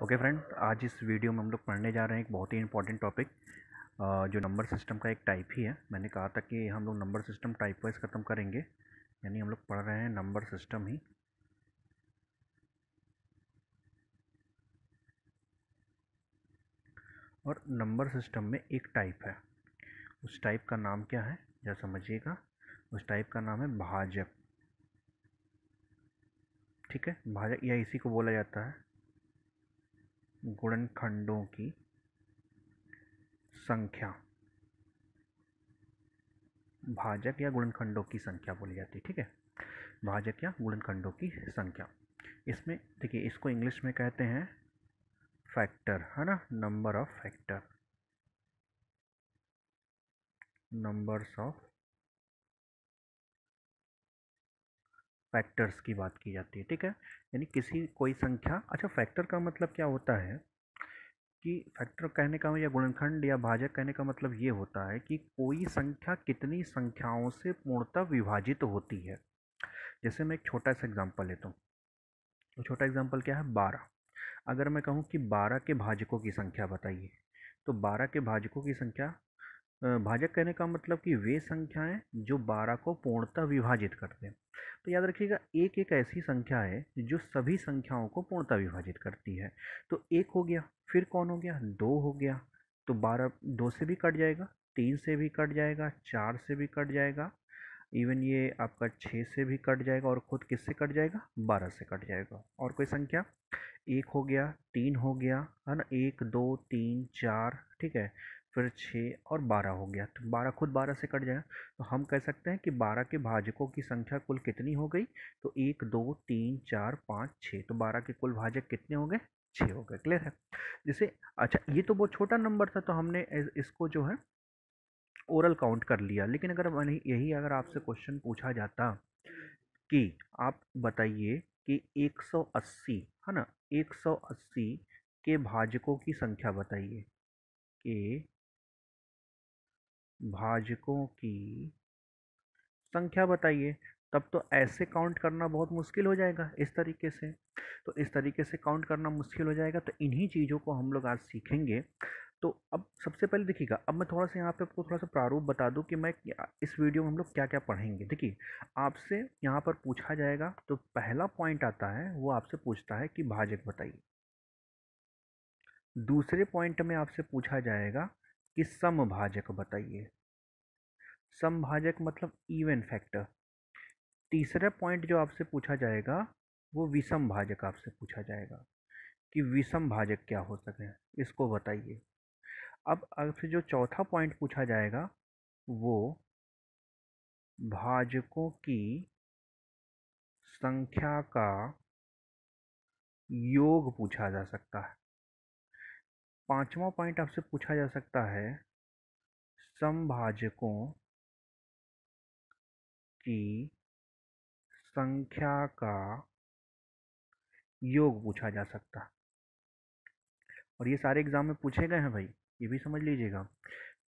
Okay friend, आज इस video में हम लोग पढ़ने जा रहे हैं एक बहुत ही इंपॉर्टेंट टॉपिक जो नंबर सिस्टम का एक टाइप ही है। मैंने कहा था कि हम लोग नंबर सिस्टम टाइप वाइज ख़त्म करेंगे, यानी हम लोग पढ़ रहे हैं नंबर सिस्टम ही। और नंबर सिस्टम में एक टाइप है, उस टाइप का नाम क्या है जरा समझिएगा। उस टाइप का नाम है भाजक। ठीक है, भाजक या इसी को बोला जाता है गुणनखंडों की संख्या। भाजक या गुणनखंडों की संख्या बोली जाती है। ठीक है, भाजक या गुणनखंडों की संख्या। इसमें देखिए, इसको इंग्लिश में कहते हैं फैक्टर, है ना, number of factor, numbers of factors की बात की जाती है। ठीक है, यानी किसी कोई संख्या। अच्छा, फैक्टर का मतलब क्या होता है कि फैक्टर कहने का या गुणनखंड या भाजक कहने का मतलब ये होता है कि कोई संख्या कितनी संख्याओं से पूर्णतः विभाजित होती है। जैसे मैं एक छोटा सा एग्जांपल लेता हूँ। तो छोटा एग्जांपल क्या है, 12। अगर मैं कहूँ कि 12 के भाजकों की संख्या बताइए, तो 12 के भाजकों की संख्या, भाजक कहने का मतलब कि वे संख्याएं जो 12 को पूर्णतः विभाजित करते हैं। तो याद रखिएगा, एक एक ऐसी संख्या है जो सभी संख्याओं को पूर्णतः विभाजित करती है। तो एक हो गया, फिर कौन हो गया, 2 हो गया। तो 12 2 से भी कट जाएगा, 3 से भी कट जाएगा, 4 से भी कट जाएगा, इवन ये आपका 6 से भी कट जाएगा, और खुद किससे कट जाएगा, 12 से कट जाएगा। और कोई संख्या, 1 हो गया, 3 हो गया, है ना, 1 2 3 4, ठीक है, फिर 6 और 12 हो गया। तो 12 खुद 12 से कट जाएगा। तो हम कह सकते हैं कि 12 के भाजकों की संख्या कुल कितनी हो गई, तो 1 2 3 4 5 6। तो 12 के कुल भाजक कितने हो गए, 6 हो गए। क्लियर है। जैसे, अच्छा, ये तो बहुत छोटा नंबर था, तो हमने इसको जो है ओरल काउंट कर लिया। लेकिन अगर मैंने यही अगर आपसे क्वेश्चन पूछा जाता कि आप बताइए कि 180, है ना, 180 के भाजकों की संख्या बताइए, के भाजकों की संख्या बताइए, तब तो ऐसे काउंट करना बहुत मुश्किल हो जाएगा, इस तरीके से। तो इस तरीके से काउंट करना मुश्किल हो जाएगा। तो इन्हीं चीज़ों को हम लोग आज सीखेंगे। तो अब सबसे पहले देखिएगा, अब मैं थोड़ा सा यहाँ पे आपको थोड़ा सा प्रारूप बता दूं कि मैं इस वीडियो में हम लोग क्या क्या पढ़ेंगे। देखिए, आपसे यहाँ पर पूछा जाएगा, तो पहला पॉइंट आता है, वो आपसे पूछता है कि भाजक बताइए। दूसरे पॉइंट में आपसे पूछा जाएगा कि समभाजक बताइए। समभाजक मतलब इवन फैक्टर। तीसरा पॉइंट जो आपसे पूछा जाएगा, वो विषम भाजक आपसे पूछा जाएगा कि विषम भाजक क्या हो सके, इसको बताइए। अब आपसे जो चौथा पॉइंट पूछा जाएगा, वो भाजकों की संख्या का योग पूछा जा सकता है। पांचवा पॉइंट आपसे पूछा जा सकता है, समभाजकों की संख्या का योग पूछा जा सकता है। और ये सारे एग्जाम में पूछे गए हैं भाई, ये भी समझ लीजिएगा।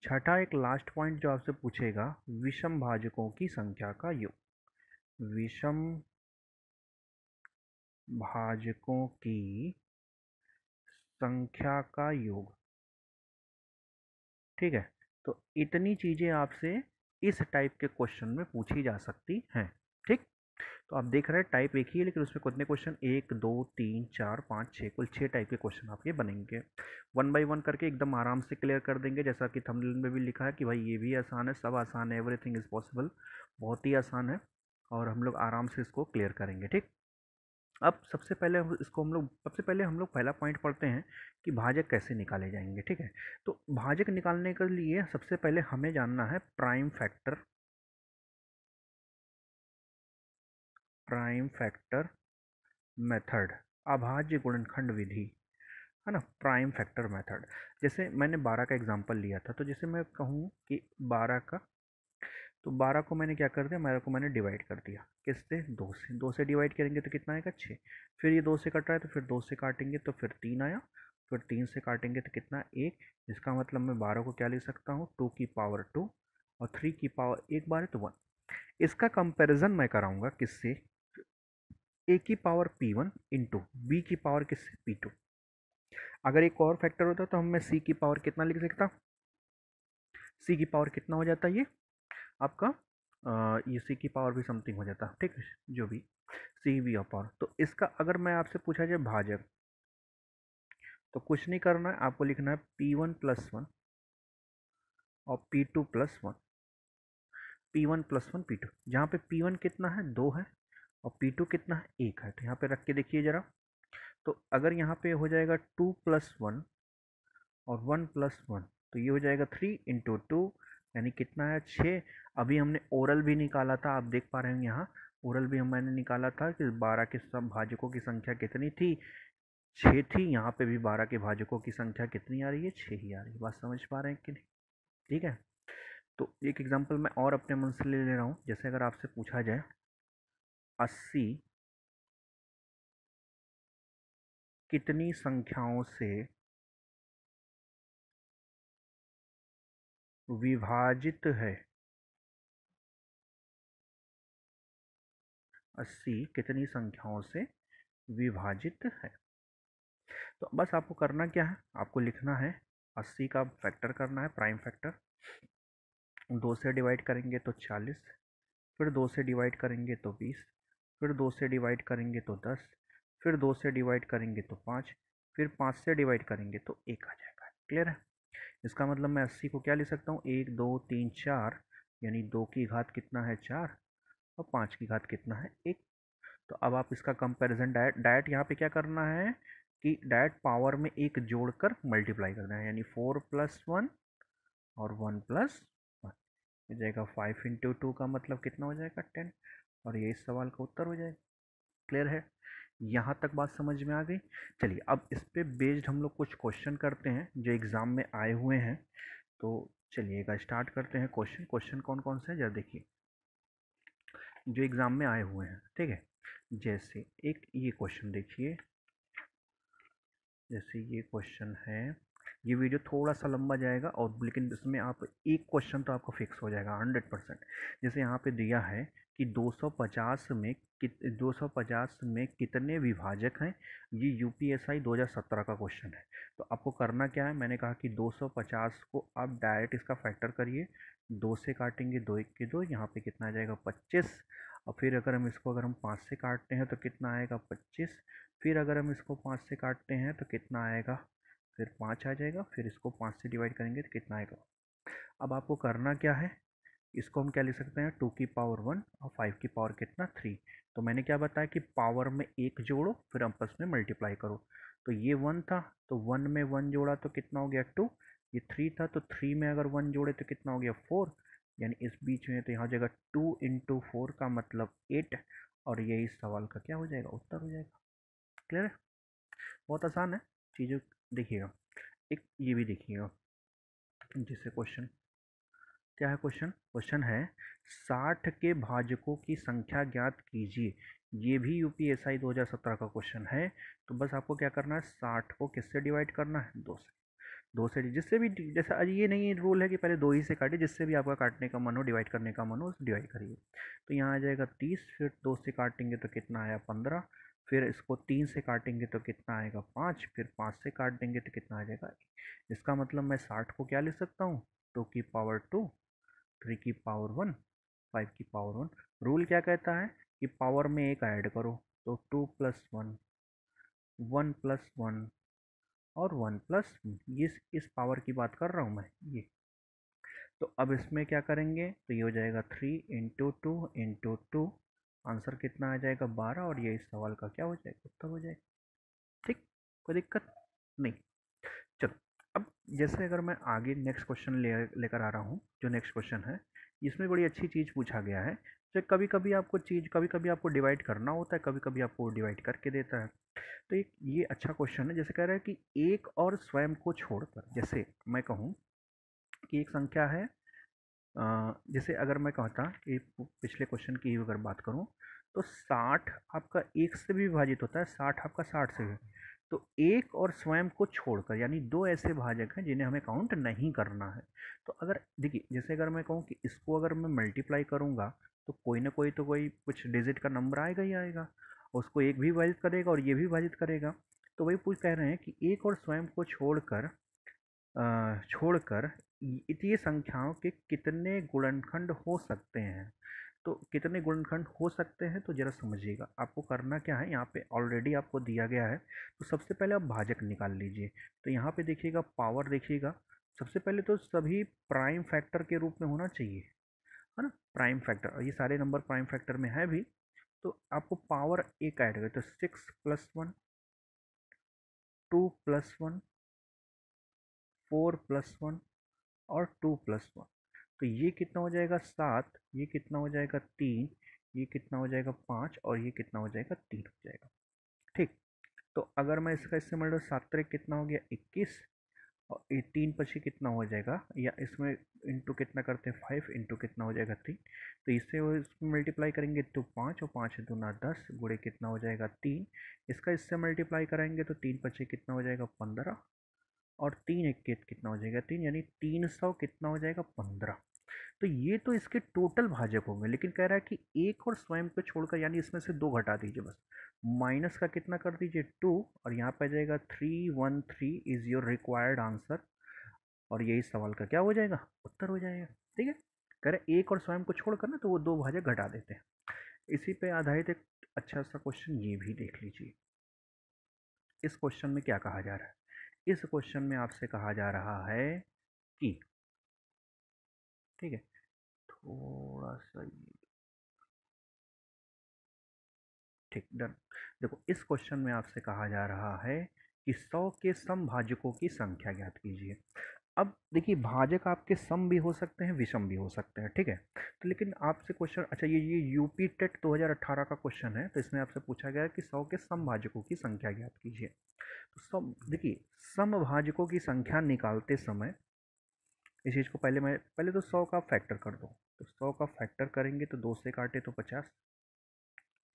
छठा एक लास्ट पॉइंट जो आपसे पूछेगा, विषम भाजकों की संख्या का योग। विषम भाजकों की संख्या का योग। ठीक है, तो इतनी चीजें आपसे इस टाइप के क्वेश्चन में पूछी जा सकती हैं। ठीक, तो आप देख रहे हैं टाइप एक ही है, लेकिन उसमें कितने क्वेश्चन, 1 2 3 4 5 6, कुल 6 टाइप के क्वेश्चन आपके बनेंगे। वन बाय वन करके एकदम आराम से क्लियर कर देंगे। जैसा कि थंबनेल में भी लिखा है कि भाई ये भी आसान है, सब आसान है, एवरीथिंग इज पॉसिबल, बहुत ही आसान है। और हम लोग आराम से इसको क्लियर करेंगे। ठीक, अब सबसे पहले हम लोग पहला पॉइंट पढ़ते हैं कि भाजक कैसे निकाले जाएंगे। ठीक है, तो भाजक निकालने के लिए सबसे पहले हमें जानना है प्राइम फैक्टर मेथड, अभाज्य गुणनखंड विधि, है ना, प्राइम फैक्टर मेथड। जैसे मैंने 12 का एग्जांपल लिया था, तो जैसे मैं कहूँ कि 12 का, तो 12 को मैंने क्या कर दिया, 12 को मैंने डिवाइड कर दिया, किससे, 2 से। 2 से डिवाइड करेंगे तो कितना आएगा, 6। फिर ये 2 से कट रहा है, तो फिर 2 से काटेंगे तो फिर 3 आया। फिर 3 से काटेंगे तो कितना, 1। इसका मतलब मैं 12 को क्या लिख सकता हूँ, 2 की पावर 2, और 3 की पावर एक बार है तो 1। इसका कंपैरिजन मैं कराऊंगा किससे, ए की पावर P1 इंटू बी की पावर किससे, P2। अगर एक और फैक्टर होता तो हम मैं सी की पावर कितना लिख सकता, सी की पावर कितना हो जाता ये आपका, ये सी की पावर भी समथिंग हो जाता, ठीक है, जो भी सी वी ऑफ पावर। तो इसका अगर मैं आपसे पूछा जाए भाजक, तो कुछ नहीं करना है, आपको लिखना है P1+1 और P2+1, P1+1 P2, जहाँ पे P1 कितना है 2 है और P2 कितना है 1 है, तो यहाँ पे रख के देखिए जरा। तो अगर यहाँ पे हो जाएगा 2+1 और 1+1, तो ये हो जाएगा 3 × 2, यानी कितना है 6। अभी हमने ओरल भी निकाला था, आप देख पा रहे हैं यहाँ ओरल भी मैंने निकाला था कि 12 के सब भाजकों की संख्या कितनी थी, 6 थी। यहाँ पे भी 12 के भाजकों की संख्या कितनी आ रही है, 6 ही आ रही है। बात समझ पा रहे हैं कि नहीं? ठीक है, तो एक एग्जांपल मैं और अपने मन से ले ले रहा हूँ। जैसे अगर आपसे पूछा जाए 80 कितनी संख्याओं से विभाजित है, 80 कितनी संख्याओं से विभाजित है। तो बस आपको करना क्या है, आपको लिखना है 80 का फैक्टर करना है, प्राइम फैक्टर। 2 से डिवाइड करेंगे तो 40, फिर 2 से डिवाइड करेंगे तो 20, फिर 2 से डिवाइड करेंगे तो 10, फिर 2 से डिवाइड करेंगे तो 5, फिर 5 से डिवाइड करेंगे तो 1 आ जाएगा। क्लियर है? इसका मतलब मैं 80 को क्या लिख सकता हूँ, 1 2 3 4, यानी 2 की घात कितना है 4 और 5 की घात कितना है 1। तो अब आप इसका कंपैरिजन डायरेक्ट डायरेक्ट यहाँ पे क्या करना है कि डायरेक्ट पावर में एक जोड़कर मल्टीप्लाई करना है, यानी 4+1 और 1+1 हो जाएगा 5 × 2 का मतलब कितना हो जाएगा 10, और ये इस सवाल का उत्तर हो जाएगा। क्लियर है? यहाँ तक बात समझ में आ गई। चलिए अब इस पे बेस्ड हम लोग कुछ क्वेश्चन करते हैं जो एग्ज़ाम में आए हुए हैं। तो चलिएगा स्टार्ट करते हैं। क्वेश्चन क्वेश्चन कौन कौन से हैं जरा देखिए, जो एग्ज़ाम में आए हुए हैं, ठीक है। जैसे एक ये क्वेश्चन देखिए, जैसे ये क्वेश्चन है, ये वीडियो थोड़ा सा लंबा जाएगा और लेकिन इसमें आप एक क्वेश्चन तो आपको फिक्स हो जाएगा 100%। जैसे यहाँ पे दिया है कि 250 में कितने विभाजक हैं, ये यूपीएसआई 2017 का क्वेश्चन है। तो आपको करना क्या है, मैंने कहा कि 250 को आप डायरेक्ट इसका फैक्टर करिए, 2 से काटेंगे 2 1 के 2, यहाँ पे कितना आ जाएगा 25, और फिर अगर हम इसको अगर हम 5 से काटते हैं तो कितना आएगा 25, फिर अगर हम इसको 5 से काटते हैं तो कितना आएगा, फिर 5 आ जाएगा, फिर इसको 5 से डिवाइड करेंगे तो कितना आएगा। अब आपको करना क्या है, इसको हम क्या लिख सकते हैं 2 की पावर 1 और 5 की पावर कितना 3। तो मैंने क्या बताया कि पावर में एक जोड़ो फिर आपस में मल्टीप्लाई करो। तो ये 1 था तो 1 में 1 जोड़ा तो कितना हो गया 2, ये 3 था तो 3 में अगर 1 जोड़े तो कितना हो गया 4, यानी इस बीच में तो यहाँ हो जाएगा 2 × 4 का मतलब 8, और ये इस सवाल का क्या हो जाएगा उत्तर हो जाएगा। क्लियर है? बहुत आसान है चीज़ें। देखिएगा एक ये भी देखिएगा, जैसे क्वेश्चन क्या है, क्वेश्चन क्वेश्चन है 60 के भाजकों की संख्या ज्ञात कीजिए। ये भी यूपीएसआई 2017 का क्वेश्चन है। तो बस आपको क्या करना है, 60 को किससे डिवाइड करना है 2 से, 2 से जिससे भी, जैसा आज ये नहीं रूल है कि पहले 2 ही से काटे, जिससे भी आपका काटने का मन हो डिवाइड करने का मन हो उसे डिवाइड करिए। तो यहाँ आ जाएगा 30, फिर 2 से काटेंगे तो कितना आया 15, फिर इसको 3 से काटेंगे तो कितना आएगा 5, फिर 5 से काट देंगे तो कितना आ जाएगा। इसका मतलब मैं 60 को क्या लिख सकता हूँ, 2 की पावर 2, 3 की पावर 1, 5 की पावर 1। रूल क्या कहता है कि पावर में एक ऐड करो, तो 2+1, 1+1 और 1+1, ये इस पावर की बात कर रहा हूँ मैं ये। तो अब इसमें क्या करेंगे, तो ये हो जाएगा 3 × 2 × 2, आंसर कितना आ जाएगा 12, और ये इस सवाल का क्या हो जाएगा उत्तर हो जाएगा। ठीक, कोई दिक्कत नहीं। चलो अब जैसे अगर मैं आगे नेक्स्ट क्वेश्चन लेकर आ रहा हूँ, जो नेक्स्ट क्वेश्चन है इसमें बड़ी अच्छी चीज़ पूछा गया है। जो कभी कभी आपको डिवाइड करना होता है, कभी कभी आपको डिवाइड करके देता है। तो एक ये अच्छा क्वेश्चन है, जैसे कह रहा है कि एक और स्वयं को छोड़कर, जैसे मैं कहूँ कि एक संख्या है, जैसे अगर मैं कहता कि पिछले क्वेश्चन की अगर बात करूँ तो 60 आपका एक से भी विभाजित होता है, 60 आपका 60 से भी। तो एक और स्वयं को छोड़कर, यानी दो ऐसे भाजक हैं जिन्हें हमें काउंट नहीं करना है। तो अगर देखिए, जैसे अगर मैं कहूँ कि इसको अगर मैं मल्टीप्लाई करूँगा तो कोई ना कोई तो कोई कुछ डिजिट का नंबर आएगा ही आएगा, उसको एक भी विभाजित करेगा और ये भी विभाजित करेगा। तो वही पूछ कह रहे हैं कि एक और स्वयं को छोड़कर ये संख्याओं के कितने गुणनखंड हो सकते हैं। तो कितने गुणनखंड हो सकते हैं, तो जरा समझिएगा। आपको करना क्या है, यहाँ पे ऑलरेडी आपको दिया गया है। तो सबसे पहले आप भाजक निकाल लीजिए। तो यहाँ पे देखिएगा, पावर देखिएगा। सबसे पहले तो सभी प्राइम फैक्टर के रूप में होना चाहिए, है ना। प्राइम फैक्टर, और ये सारे नंबर प्राइम फैक्टर में है भी। तो आपको पावर एक ऐड करें, तो 6+1, 2+1, 4+1 और 2+1। तो ये कितना हो जाएगा 7, ये कितना हो जाएगा 3, ये कितना हो जाएगा 5, और ये कितना हो जाएगा 3 हो जाएगा। ठीक। तो अगर मैं इसका इससे मतलब 7 कितना हो गया 21, और 3 कितना हो जाएगा, या इसमें इंटू कितना करते हैं 5, इंटू कितना हो जाएगा 3। तो इससे वो इसमें मल्टीप्लाई करेंगे तो 5, और 5 दूना 10, गुणे कितना हो जाएगा 3। इसका इससे मल्टीप्लाई करेंगे तो 3 कितना हो जाएगा 15, और 3 कितना हो जाएगा 3, यानी 300 कितना हो जाएगा 15। तो ये तो इसके टोटल भाजक होंगे, लेकिन कह रहा है कि एक और स्वयं को छोड़कर, यानी इसमें से 2 घटा दीजिए बस। माइनस का कितना कर दीजिए 2, और यहाँ पे आ जाएगा 313 इज योर रिक्वायर्ड आंसर। और यही सवाल का क्या हो जाएगा, उत्तर हो जाएगा। ठीक है। कह रहे एक और स्वयं को छोड़कर ना, तो वो 2 भाजक घटा देते हैं। इसी पे आधारित एक अच्छा सा क्वेश्चन ये भी देख लीजिए। इस क्वेश्चन में क्या कहा जा रहा है, इस क्वेश्चन में आपसे कहा जा रहा है कि, ठीक है, थोड़ा सा ठीक, डन। देखो, इस क्वेश्चन में आपसे कहा जा रहा है कि 100 के समभाजकों की संख्या ज्ञात कीजिए। अब देखिए, भाजक आपके सम भी हो सकते हैं, विषम भी हो सकते हैं, ठीक है। तो लेकिन आपसे क्वेश्चन, अच्छा, ये यूपी टेट 2018 का क्वेश्चन है। तो इसमें आपसे पूछा गया है कि 100 के समभाजकों की संख्या ज्ञात कीजिए। तो सम देखिए, समभाजकों की संख्या निकालते समय इस चीज़ को पहले तो 100 का फैक्टर कर दो। तो 100 का फैक्टर करेंगे तो 2 से काटे तो 50,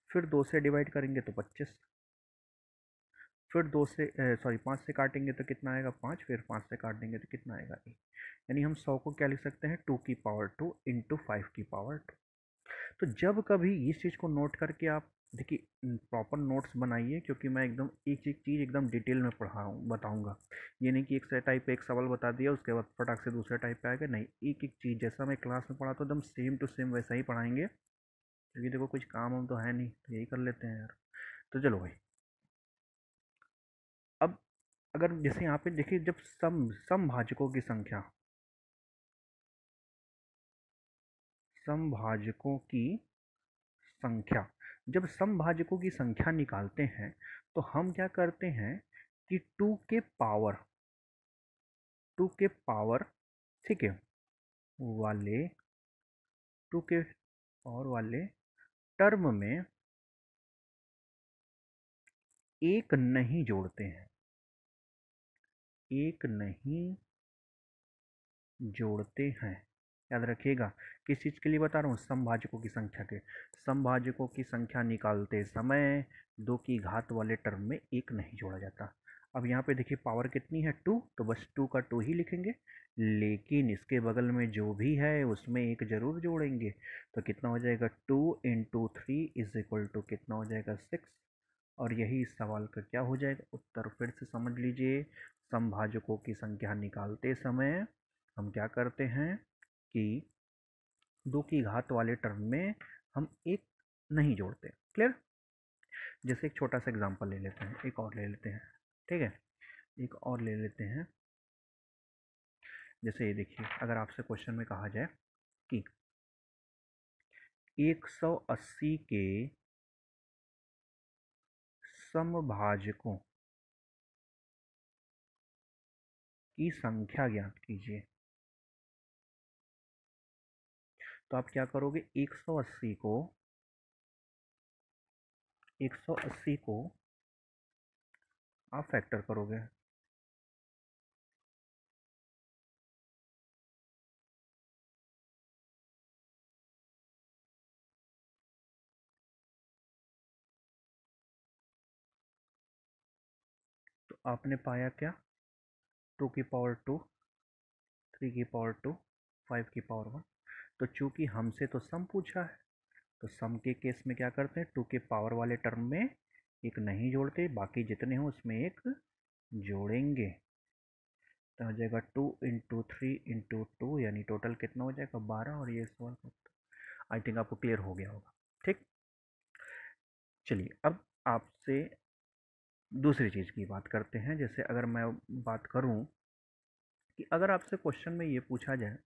फिर 2 से डिवाइड करेंगे तो 25, फिर 5 से काटेंगे तो कितना आएगा 5, फिर 5 से काट देंगे तो कितना आएगा 1। यानी हम 100 को क्या लिख सकते हैं, 2 की पावर 2 इंटू 5 की पावर 2। तो जब कभी इस चीज़ को नोट करके आप देखिए, प्रॉपर नोट्स बनाइए, क्योंकि मैं एकदम एक एक चीज़ एकदम डिटेल में बताऊंगा। ये नहीं कि एक से टाइप पे एक सवाल बता दिया, उसके बाद फटाक से दूसरे टाइप पे आएगा, नहीं। एक एक चीज़ जैसा मैं क्लास में पढ़ाता हूँ एकदम सेम टू सेम वैसा ही पढ़ाएंगे, क्योंकि देखो कुछ काम हम तो है नहीं, तो यही कर लेते हैं यार। तो चलो भाई, अब अगर जैसे यहाँ पे देखिए, जब समभाजकों की संख्या, समभाजकों की संख्या, जब समभाजकों की संख्या निकालते हैं, तो हम क्या करते हैं कि 2 के पावर, ठीक है, वाले 2 के पावर वाले टर्म में एक नहीं जोड़ते हैं, एक नहीं जोड़ते हैं। याद रखिएगा, किस चीज़ के लिए बता रहा हूँ, समभाजकों की संख्या के। समभाजकों की संख्या निकालते समय 2 की घात वाले टर्म में एक नहीं जोड़ा जाता। अब यहाँ पे देखिए, पावर कितनी है 2, तो बस 2 का 2 ही लिखेंगे, लेकिन इसके बगल में जो भी है उसमें एक जरूर जोड़ेंगे। तो कितना हो जाएगा 2 × 3 इज इक्वल टू कितना हो जाएगा 6। और यही इस सवाल का क्या हो जाएगा उत्तर, फिर से समझ लीजिए। समभाजकों की संख्या निकालते समय हम क्या करते हैं कि 2 की घात वाले टर्म में हम एक नहीं जोड़ते। क्लियर। जैसे एक छोटा सा एग्जांपल ले लेते हैं, एक और ले लेते हैं, ठीक है, एक और ले लेते हैं। जैसे ये देखिए, अगर आपसे क्वेश्चन में कहा जाए कि 180 के समभाजकों की संख्या ज्ञात कीजिए, तो आप क्या करोगे, 180 को आप फैक्टर करोगे। तो आपने पाया क्या, 2 की पावर 2, 3 की पावर 2, 5 की पावर 1। तो चूंकि हमसे तो सम पूछा है, तो सम के केस में क्या करते हैं, 2 के पावर वाले टर्म में एक नहीं जोड़ते, बाकी जितने हो उसमें एक जोड़ेंगे, तो आ जाएगा 2 × 3 × 2, यानी टोटल कितना हो जाएगा 12, और ये सवाल आई थिंक आपको क्लियर हो गया होगा। ठीक, चलिए अब आपसे दूसरी चीज़ की बात करते हैं। जैसे अगर मैं बात करूं कि अगर आपसे क्वेश्चन में ये पूछा जाए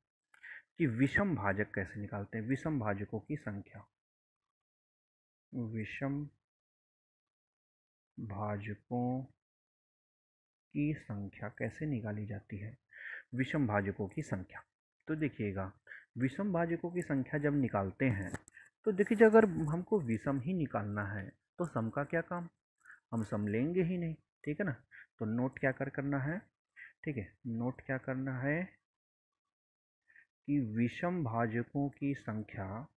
कि विषम भाजक कैसे निकालते हैं, विषम भाजकों की संख्या, विषम भाजकों की संख्या कैसे निकाली जाती है, विषम भाजकों की संख्या। तो देखिएगा, विषम भाजकों की संख्या जब निकालते हैं तो देखिए, अगर हमको विषम ही निकालना है तो सम का क्या काम, हम सम लेंगे ही नहीं। ठीक है ना, तो नोट क्या करना है, ठीक है, नोट क्या करना है कि विषम भाजकों की संख्या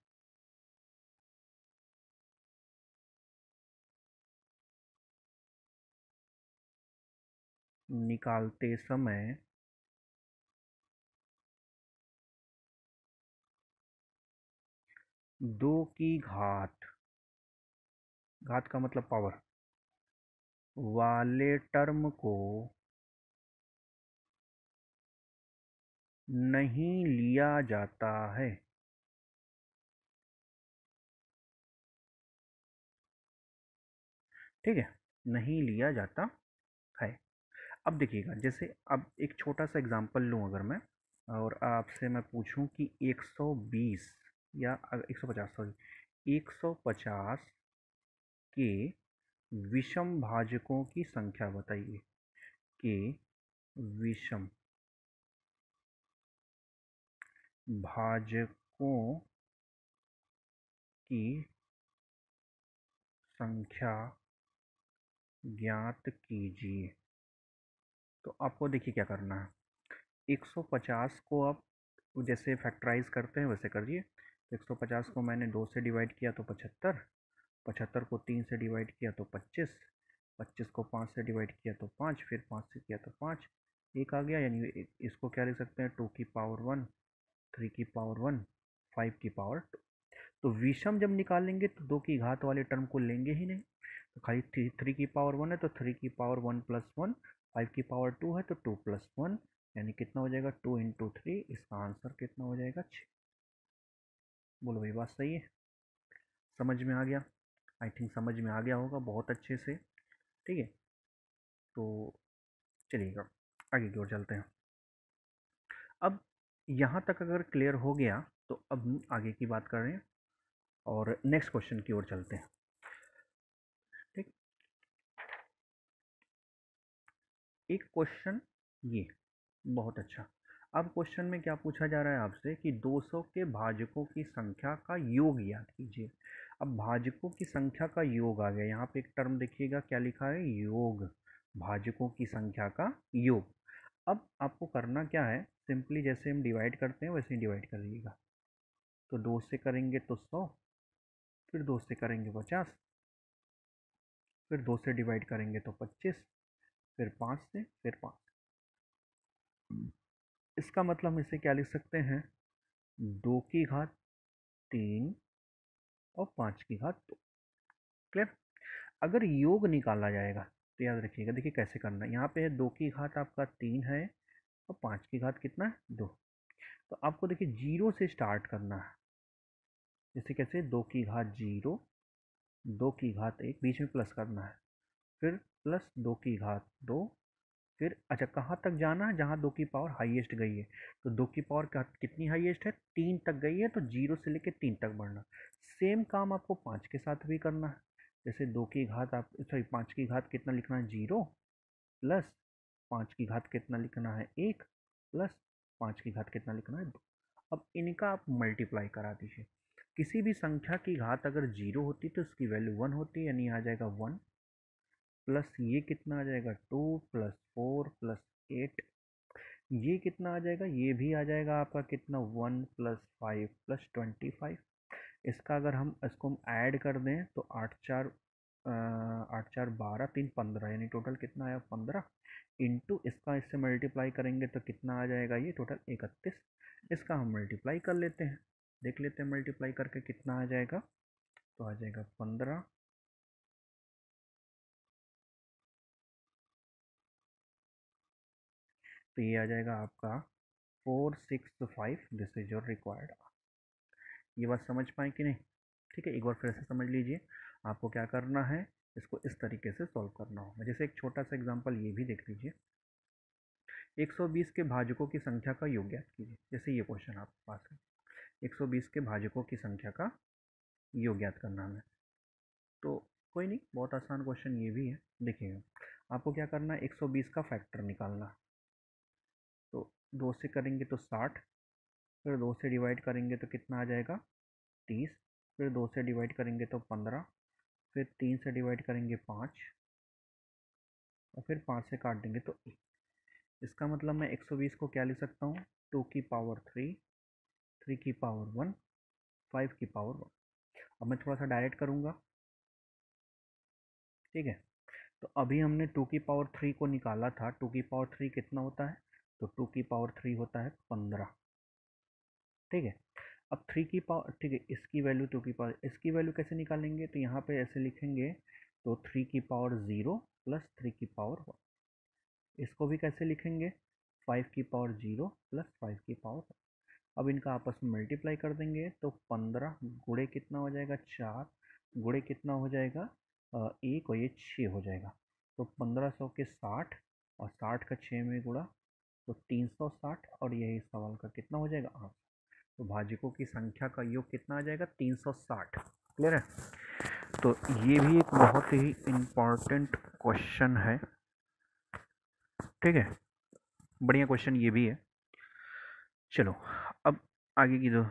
निकालते समय दो की घात का मतलब पावर वाले टर्म को नहीं लिया जाता है। ठीक है, नहीं लिया जाता है। अब देखिएगा, जैसे अब एक छोटा सा एग्जांपल लूँ अगर मैं, और आपसे मैं पूछूं कि 120 या 150, सॉरी 150 के विषम भाजकों की संख्या बताइए, के विषम भाजकों की संख्या ज्ञात कीजिए। तो आपको देखिए क्या करना है, 150 को आप जैसे फैक्टराइज करते हैं वैसे करिए। 150 को मैंने 2 से डिवाइड किया तो 75, 75 को 3 से डिवाइड किया तो 25, 25 को 5 से डिवाइड किया तो 5, फिर 5 से किया तो 5, एक आ गया। यानी इसको क्या लिख सकते हैं, 2 की पावर 1, 3 की पावर 1, 5 की पावर 2। तो विषम जब निकालेंगे तो 2 की घात वाले टर्म को लेंगे ही नहीं, तो खाली 3 की पावर 1 है तो 3 की पावर 1 प्लस 1, 5 की पावर 2 है तो 2 प्लस 1, यानी कितना हो जाएगा 2 × 3। इसका आंसर कितना हो जाएगा 6। बोलो भाई, बात सही है, समझ में आ गया? आई थिंक समझ में आ गया होगा बहुत अच्छे से। ठीक है, तो चलिएगा आगे की ओर चलते हैं। अब यहाँ तक अगर क्लियर हो गया तो अब हम आगे की बात कर रहे हैं और नेक्स्ट क्वेश्चन की ओर चलते हैं। ठीक, एक क्वेश्चन ये बहुत अच्छा। अब क्वेश्चन में क्या पूछा जा रहा है आपसे कि 200 के भाजकों की संख्या का योग याद कीजिए। अब भाजकों की संख्या का योग आ गया, यहाँ पे एक टर्म देखिएगा क्या लिखा है, योग, भाजकों की संख्या का योग। अब आपको करना क्या है, सिंपली जैसे हम डिवाइड करते हैं वैसे ही डिवाइड कर लीजिएगा। तो 2 से करेंगे तो 100, फिर 2 से करेंगे 50, फिर 2 से डिवाइड करेंगे तो 25, फिर 5 से, फिर 5। इसका मतलब हम इसे क्या लिख सकते हैं, 2 की घात 3 और 5 की घात 2। क्लियर? अगर योग निकाला जाएगा तो याद रखिएगा, देखिए कैसे करना है। यहाँ पे है 2 की घात आपका 3 है और 5 की घात कितना है 2। तो आपको देखिए जीरो से स्टार्ट करना है। जैसे कैसे, 2 की घात 0, 2 की घात 1, बीच में प्लस करना है, फिर प्लस 2 की घात 2, फिर अच्छा कहाँ तक जाना है, जहाँ 2 की पावर हाईएस्ट गई है। तो 2 की पावर कितनी हाईएस्ट है, 3 तक गई है, तो 0 से लेकर 3 तक बढ़ना। सेम काम आपको 5 के साथ भी करना है। जैसे 2 की घात आप सॉरी 5 की घात कितना लिखना है 0, प्लस 5 की घात कितना लिखना है 1, प्लस 5 की घात कितना लिखना है 2। अब इनका आप मल्टीप्लाई करा दीजिए। किसी भी संख्या की घात अगर 0 होती तो उसकी वैल्यू 1 होती, यानी आ जाएगा 1, प्लस ये कितना आ जाएगा 2 प्लस 4 प्लस 8, ये कितना आ जाएगा, ये भी आ जाएगा आपका कितना 1 प्लस 5 प्लस 25। इसका अगर हम इसको हम ऐड कर दें तो 8 4 12 3 15, यानी टोटल कितना आया 15, इंटू इसका इससे मल्टीप्लाई करेंगे तो कितना आ जाएगा ये टोटल 31। इसका हम मल्टीप्लाई कर लेते हैं, देख लेते हैं मल्टीप्लाई करके कितना आ जाएगा। तो आ जाएगा 15 तो ये आ जाएगा आपका 465, दिस इज योर रिक्वायर्ड। ये बात समझ पाए कि नहीं? ठीक है, एक बार फिर से समझ लीजिए। आपको क्या करना है, इसको इस तरीके से सॉल्व करना होगा। जैसे एक छोटा सा एग्जांपल ये भी देख लीजिए, 120 के भाजकों की संख्या का योग ज्ञात कीजिए। जैसे ये क्वेश्चन आपके पास है, 120 के भाजकों की संख्या का योग ज्ञात करना है। तो कोई नहीं, बहुत आसान क्वेश्चन ये भी है। देखिएगा, आपको क्या करना है, 120 का फैक्टर निकालना है। तो 2 से करेंगे तो 60, फिर 2 से डिवाइड करेंगे तो कितना आ जाएगा, 30, फिर 2 से डिवाइड करेंगे तो 15, फिर 3 से डिवाइड करेंगे 5, और फिर 5 से काट देंगे तो 1। इसका मतलब मैं 120 को क्या लिख सकता हूँ, 2 की पावर 3, 3 की पावर 1, 5 की पावर 1। अब मैं थोड़ा सा डायरेक्ट करूँगा, ठीक है। तो अभी हमने 2 की पावर 3 को निकाला था, 2 की पावर 3 कितना होता है, तो 2 की पावर 3 होता है 15, ठीक है। अब 3 की पावर, ठीक है, इसकी वैल्यू 2 की पावर, इसकी वैल्यू कैसे निकालेंगे, तो यहाँ पे ऐसे लिखेंगे, तो 3 की पावर 0 प्लस 3 की पावर 1। इसको भी कैसे लिखेंगे, 5 की पावर 0 प्लस 5 की पावर 1। अब इनका आपस में मल्टीप्लाई कर देंगे तो 15 गुणे कितना हो जाएगा, 4 गुणे कितना हो जाएगा, 1, और ये 6 हो जाएगा। तो 1500 के 60, और 60 का 6 में गुणा, तो 360, और यही सवाल का कितना हो जाएगा, 8। तो भाजकों की संख्या का योग कितना आ जाएगा, 360। क्लियर है? तो ये भी एक बहुत ही इम्पॉर्टेंट क्वेश्चन है, ठीक है, बढ़िया क्वेश्चन ये भी है। चलो, अब आगे की जो,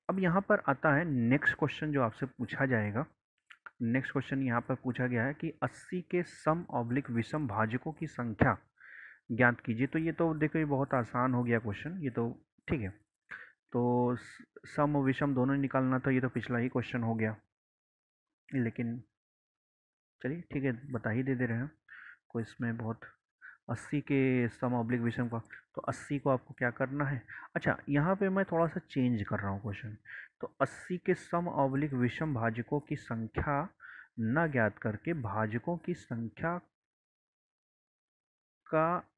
अब यहाँ पर आता है नेक्स्ट क्वेश्चन जो आपसे पूछा जाएगा। नेक्स्ट क्वेश्चन यहाँ पर पूछा गया है कि 80 के सम ऑब्लिक विषम भाजकों की संख्या ज्ञात कीजिए। तो ये तो देखो, ये बहुत आसान हो गया क्वेश्चन, ये तो ठीक है। तो सम और विषम दोनों निकालना था, ये तो पिछला ही क्वेश्चन हो गया, लेकिन चलिए ठीक है, बता ही दे रहे हैं कोई इसमें बहुत। 80 के सम ऑब्लिक विषम का, तो 80 को आपको क्या करना है, अच्छा यहाँ पे मैं थोड़ा सा चेंज कर रहा हूँ क्वेश्चन। तो 80 के सम ऑब्लिक विषम भाजकों की संख्या न ज्ञात करके भाजकों की संख्या का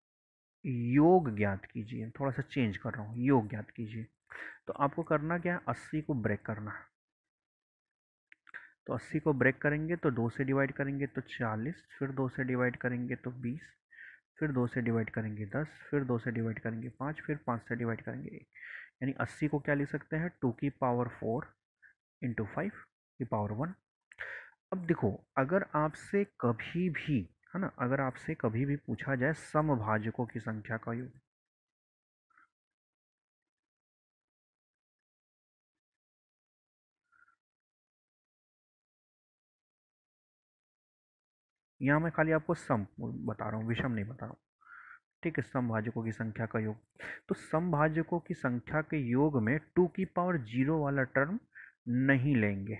योग ज्ञात कीजिए। थोड़ा सा चेंज कर रहा हूँ, योग ज्ञात कीजिए। तो आपको करना क्या है, 80 को ब्रेक करना है। तो 80 को ब्रेक करेंगे तो 2 से डिवाइड करेंगे तो 40, फिर 2 से डिवाइड करेंगे तो 20, फिर 2 से डिवाइड करेंगे 10, फिर 2 से डिवाइड करेंगे 5, फिर 5 से डिवाइड करेंगे 1। यानी 80 को क्या लिख सकते हैं, 2 की पावर 4 इंटू 5 की पावर 1। अब देखो, अगर आपसे कभी भी, है ना, अगर आपसे कभी भी पूछा जाए समभाजकों की संख्या का योग, यहाँ मैं खाली आपको सम बता रहा हूँ, विषम नहीं बता रहा हूँ, ठीक है। समभाजकों की संख्या का योग, तो समभाजकों की संख्या के योग में 2 की पावर 0 वाला टर्म नहीं लेंगे।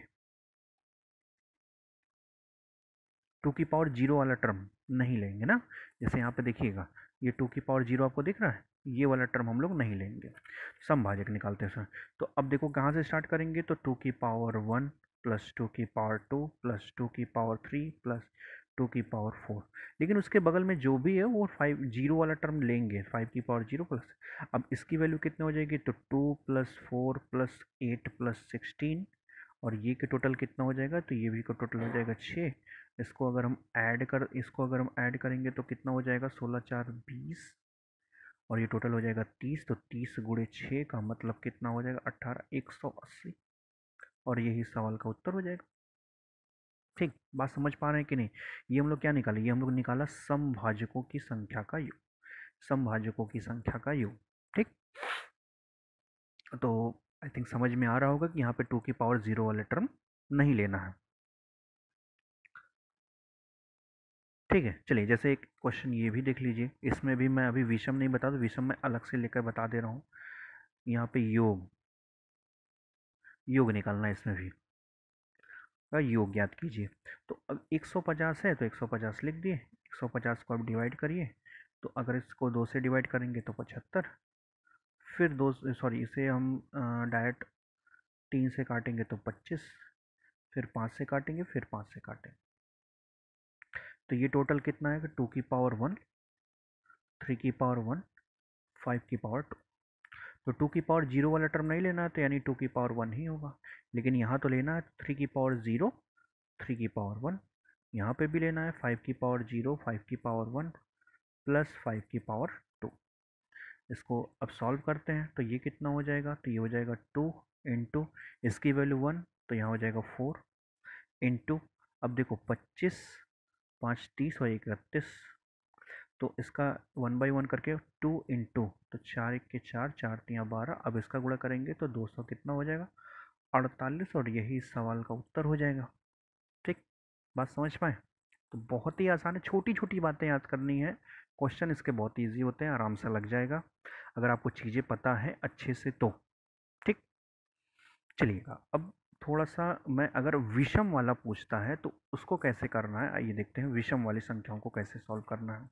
2 की पावर 0 वाला टर्म नहीं लेंगे ना। जैसे यहाँ पे देखिएगा, ये 2 की पावर 0 आपको दिख रहा है, ये वाला टर्म हम लोग नहीं लेंगे समभाजक निकालते समय। तो अब देखो कहाँ से स्टार्ट करेंगे, तो 2 की पावर 1 प्लस 2 की पावर 2 प्लस 2 की पावर 3 प्लस 2 की पावर 4। लेकिन उसके बगल में जो भी है वो 5 0 वाला टर्म लेंगे, 5 की पावर 0 प्लस। अब इसकी वैल्यू कितनी हो जाएगी, तो 2 प्लस 4 प्लस 8 प्लस 16, और ये के टोटल कितना हो जाएगा, तो ये भी का टोटल हो जाएगा 6। इसको अगर हम ऐड करेंगे तो कितना हो जाएगा, 16 4 20, और ये टोटल हो जाएगा 30। तो 30 गुणे 6 का मतलब कितना हो जाएगा, 18, 180। और यही सवाल का उत्तर हो जाएगा। ठीक, बात समझ पा रहे हैं कि नहीं? ये हम लोग क्या निकाले, ये हम लोग निकाला समभाजकों की संख्या का योग, समभाजकों की संख्या का योग, ठीक। तो आई थिंक समझ में आ रहा होगा कि यहाँ पे 2 की पावर 0 वाले टर्म नहीं लेना है, ठीक है। चलिए, जैसे एक क्वेश्चन ये भी देख लीजिए, इसमें भी मैं अभी विषम नहीं बता दूँ, विषम मैं अलग से लेकर बता दे रहा हूँ। यहाँ पे योग, योग निकालना है, इसमें भी का योग ज्ञात कीजिए। तो अब 150 है तो 150 लिख दिए, 150 को अब डिवाइड करिए। तो अगर इसको 2 से डिवाइड करेंगे तो 75, फिर दो, सॉरी, इसे हम डायरेक्ट 3 से काटेंगे तो 25, फिर 5 से काटेंगे, फिर 5 से काटेंगे। तो ये टोटल कितना है कि 2 की पावर 1, 3 की पावर 1, 5 की पावर 2। तो 2 की पावर 0 वाला टर्म नहीं लेना है, तो यानी 2 की पावर 1 ही होगा। लेकिन यहाँ तो लेना है 3 की पावर 0, 3 की पावर 1। यहाँ पे भी लेना है 5 की पावर 0, 5 की पावर 1 प्लस 5 की पावर 2। इसको अब सॉल्व करते हैं तो ये कितना हो जाएगा, तो ये हो जाएगा 2 इंटू इसकी वैल्यू 1, तो यहाँ हो जाएगा 4 इंटू, अब देखो 25, 5 30 और 31, तो इसका 1/1 करके 2 इंटू, तो 4 1 के 4, 4 3 12, अब इसका गुणा करेंगे तो 200 कितना हो जाएगा, 48, और यही इस सवाल का उत्तर हो जाएगा। ठीक, बात समझ पाए? तो बहुत ही आसान है, छोटी छोटी बातें याद करनी है। क्वेश्चन इसके बहुत ईजी होते हैं, आराम से लग जाएगा अगर आपको चीज़ें पता है अच्छे से तो। ठीक, चलिएगा अब थोड़ा सा मैं अगर विषम वाला पूछता है तो उसको कैसे करना है, आइए देखते हैं विषम वाली संख्याओं को कैसे सॉल्व करना है।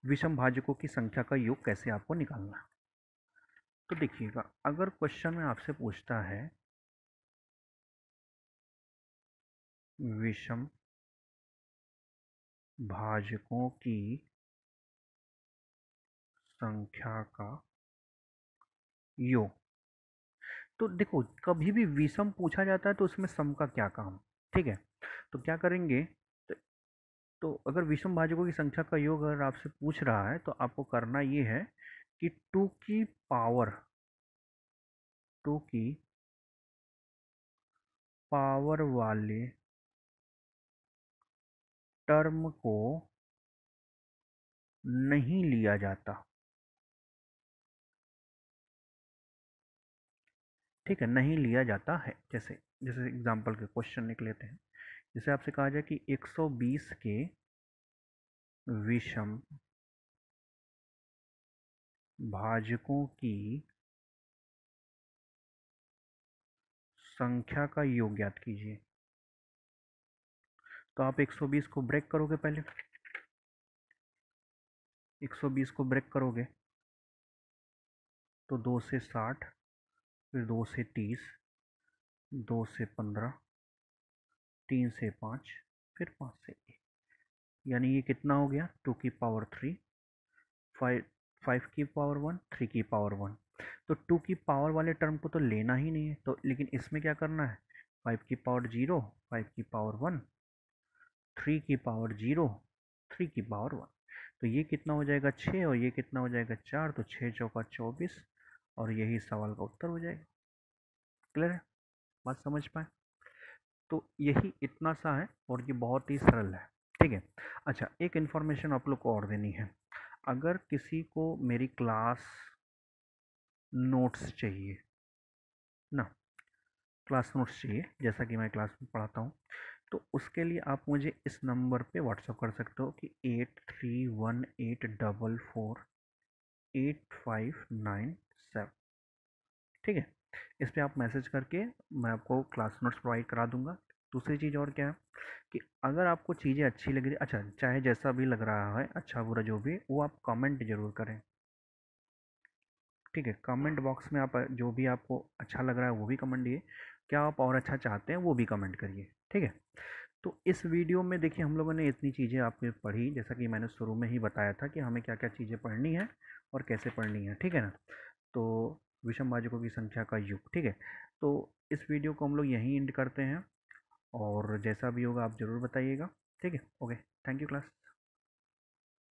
विषम भाजकों की संख्या का योग कैसे आपको निकालना है। तो देखिएगा, अगर क्वेश्चन में आपसे पूछता है विषम भाजकों की संख्या का योग, तो देखो कभी भी विषम पूछा जाता है तो उसमें सम का क्या काम। ठीक है, तो क्या करेंगे, तो, तो अगर विषम भाजकों की संख्या का योग अगर आपसे पूछ रहा है तो आपको करना ये है कि 2 की पावर वाले टर्म को नहीं लिया जाता। ठीक है, नहीं लिया जाता है। जैसे जैसे एग्जांपल के क्वेश्चन लिख लेते हैं। जैसे आपसे कहा जाए कि 120 के विषम भाजकों की संख्या का योग ज्ञात कीजिए। तो आप 120 को ब्रेक करोगे, पहले 120 को ब्रेक करोगे तो 2 से 60, फिर 2 से 30, 2 से 15, 3 से 5, फिर 5 से 1, यानी ये कितना हो गया, 2 की पावर 3, 5 5 की पावर 1, 3 की पावर 1। तो 2 की पावर वाले टर्म को तो लेना ही नहीं है, तो लेकिन इसमें क्या करना है, 5 की पावर 0, 5 की पावर 1, 3 की पावर 0, 3 की पावर 1। तो ये कितना हो जाएगा 6, और ये कितना हो जाएगा 4, तो 6 चौका 24, और यही सवाल का उत्तर हो जाएगा। क्लियर है, बात समझ पाए? तो यही इतना सा है और ये बहुत ही सरल है। ठीक है, अच्छा एक इन्फॉर्मेशन आप लोग को और देनी है। अगर किसी को मेरी क्लास नोट्स चाहिए ना, क्लास नोट्स चाहिए जैसा कि मैं क्लास में पढ़ाता हूँ, तो उसके लिए आप मुझे इस नंबर पे व्हाट्सअप कर सकते हो कि 8318448597। ठीक है, इस पे आप मैसेज करके मैं आपको क्लास नोट्स प्रोवाइड करा दूंगा। दूसरी चीज़ और क्या है कि अगर आपको चीज़ें अच्छी लग रही, अच्छा चाहे जैसा भी लग रहा है, अच्छा बुरा जो भी, वो आप कमेंट जरूर करें। ठीक है, कमेंट बॉक्स में आप जो भी आपको अच्छा लग रहा है वो भी कमेंट दिए, क्या आप और अच्छा चाहते हैं वो भी कमेंट करिए। ठीक है, तो इस वीडियो में देखिए हम लोगों ने इतनी चीज़ें आपने पढ़ी, जैसा कि मैंने शुरू में ही बताया था कि हमें क्या क्या चीज़ें पढ़नी है और कैसे पढ़नी है। ठीक है ना, तो विषम भाजकों की संख्या का योग। ठीक है, तो इस वीडियो को हम लोग यहीं एंड करते हैं, और जैसा भी होगा आप ज़रूर बताइएगा। ठीक है, ओके, थैंक यू क्लास।